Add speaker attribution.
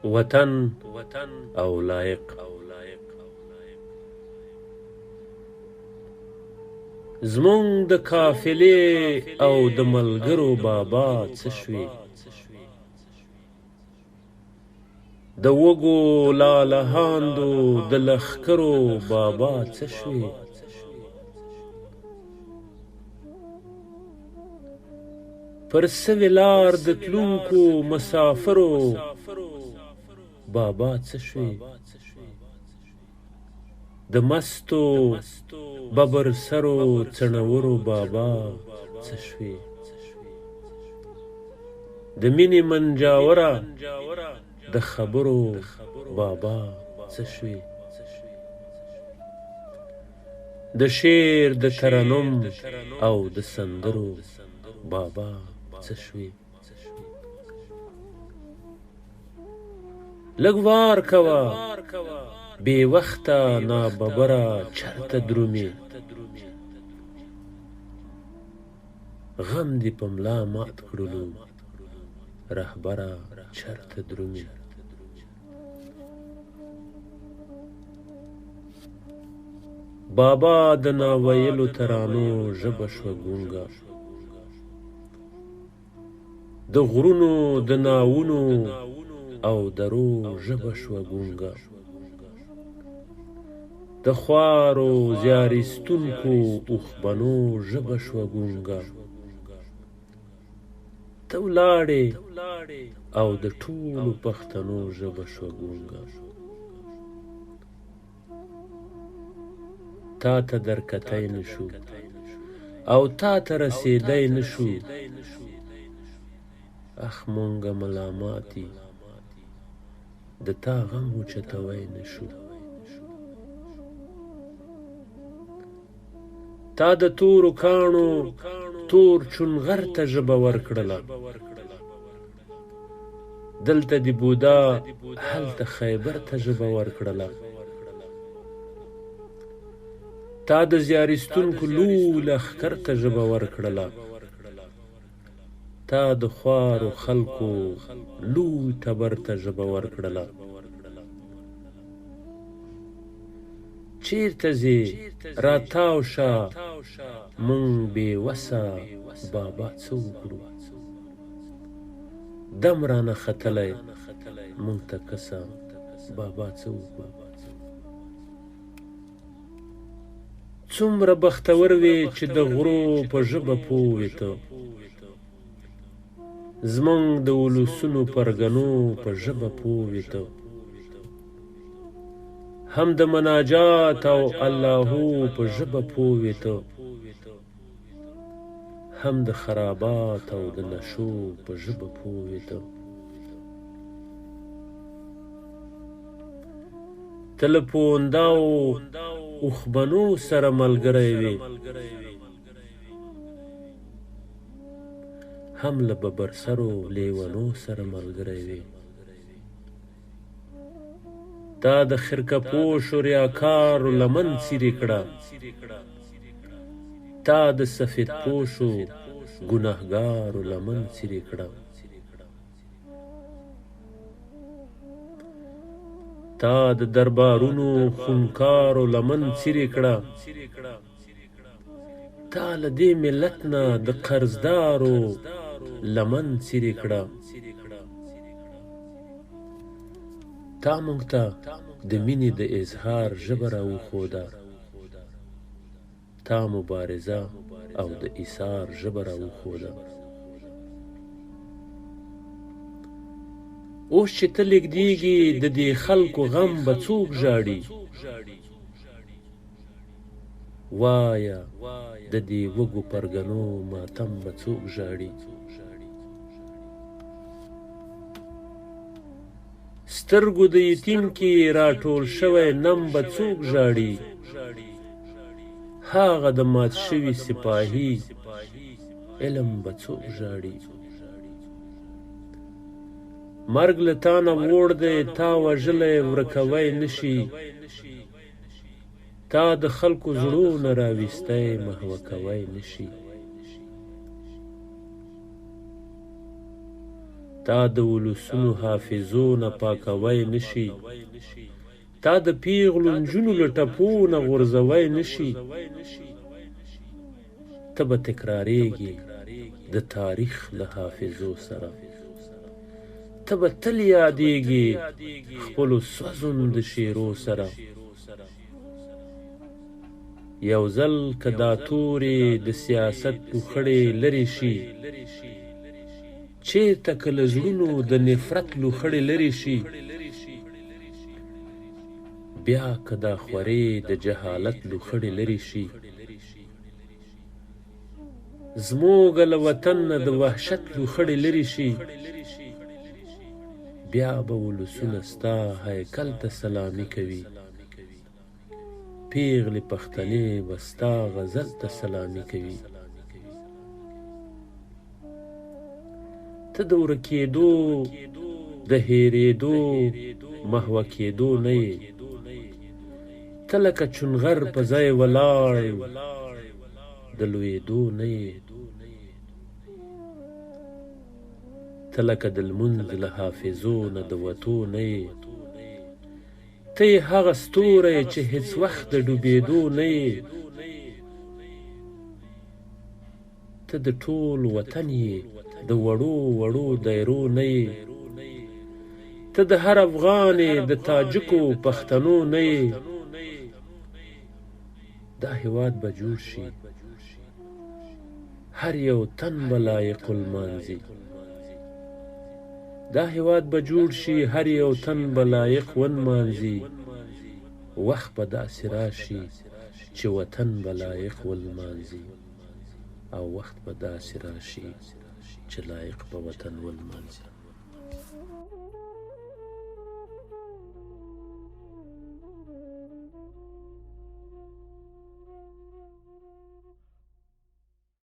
Speaker 1: وطن او لایق. زمونږ د قافلې او د ملګرو بابا څه شوې؟ د وږو لالهاندو د لښکرو بابا څه شوې؟ پر سوې لار د تلونکو مسافرو بابا څه شوې؟ د مستو ببر سرو څنورو بابا څه شوې؟ د مینې منجاوره د خبرو بابا څه شوې؟ د شعر د ترنم او د سندرو بابا څه شوې؟ لږ وار کوه بې وخته ناببره چرته درومې، غم دې په ملا مات کړلو رهبره چرته درومې. بابا د ناویلو ترانو ژبه شوه ګونګه، د غرونو د ناوونو او درو ژبه شوه ګونګه، د خوارو زیارستونکو اوښبنو ژبه شوه ګونګه. ته ولاړې او د ټولو پښتنو ژبه شوه ګونګه. تا ته درکتی نشو او تا ته رسیدی نشو، اخ مونږه ملاماتي د تا غم اوچتوی نشو. تا د تورو کاڼو تور چونغر ته ژبه ورکړله، دلته د بودا هلته خیبر ته ژبه ورکړله. تا د زیارستونکو لوی لښکر ته ژبه ورکړله، تا د خوارو خلکو لوی ټبر ته ژبه ورکړله. چیرته ځې راتاو شه مونږ بې وسه بابا څه وکړو، دم رانه ختلی مونږ ته کسه بابا څه وکړو. څومره بختور وې چې د غرو په ژبه پوه وې ته، زمونږ د ولسونو پرګنو په ژبه پوه وې ته. هم د مناجات او اللهو په ژبه پوه وې ته، هم د خرابات او د نشو په ژبه پوه وې ته. ته له پونداو اوښبنو سره ملګری وې، هم له ببرسرو لیونو سره ملګری وې. تا د خرقه پوشو ریاکارو لمن څیرې کړه، تا د سفید پوشو ګناهګارو لمن څیرې کړه. تا د دربارونو خونکارو لمن څیرې کړه، تا له دې ملت نه د قرضدارو لمن څیرې کړه. تا مونږ ته د مینې د اظهار ژبه راوښوده، تا مبارزه او د ایثار ژبه راوښوده. اوس چې ته لږدېږې د دې خلکو غم به څوک ژاړي، وایه د دې وږو پرګنو ماتم به څوک ژاړي. سترګو د یتیم کې راټول شوی نم به څوک ژاړي، هغه د مات شوي سپاهي علم به څوک ژاړي. مرګ له تا نه ووړ دی تا وژلی ورکوی نشي، تا د خلکو زړونه راویستی محوه کوی نشي. تا د ولسونو حافظو نه پاکوی نشي تا د پیغلو نجونو له ټپو نه غورځوی نشي ته به تکراریږي د تاریخ له حافظو سره ته به تل یادیږي خپلو سوځند شعرو سره یو ځل که دا تورې د سیاست لوخړې لرې شي چېرته که له زړونو د نفرت لوخړې لرې شي بیا که دا خورې د جهالت لوخړې لرې شي زموږ له وطن نه د وحشت لوخړې لرې شي بیا به ولسونه ستا هیکل ته سلامي کوي پیغلې پښتنې به ستا غزل ته سلامي کوي ته د ورکېدو د هېرېدو محوه کېدو نه یې ته لکه چونغر په ځای ولاړ د لویېدو نه یې ته لکه د لمونځ له حافظو نه د وتو نه یې ته یې هغه ستوری چې هېڅ وخت د ډوبېدو نه یې ته د ټول وطن یې د وړو وړو دایرو نه یې ته د هر افغان یې د تاجکو پښتنو نه یې دا هېواد به جوړ شي هر یو تن به لایق المانځي دا هېواد به جوړ شي هر یو تن به لایق ونمانځي وخت به داسې راشي چې وطن به لایق ولمانځي او وخت به داسې راشي چې لایق به وطن ولمانځي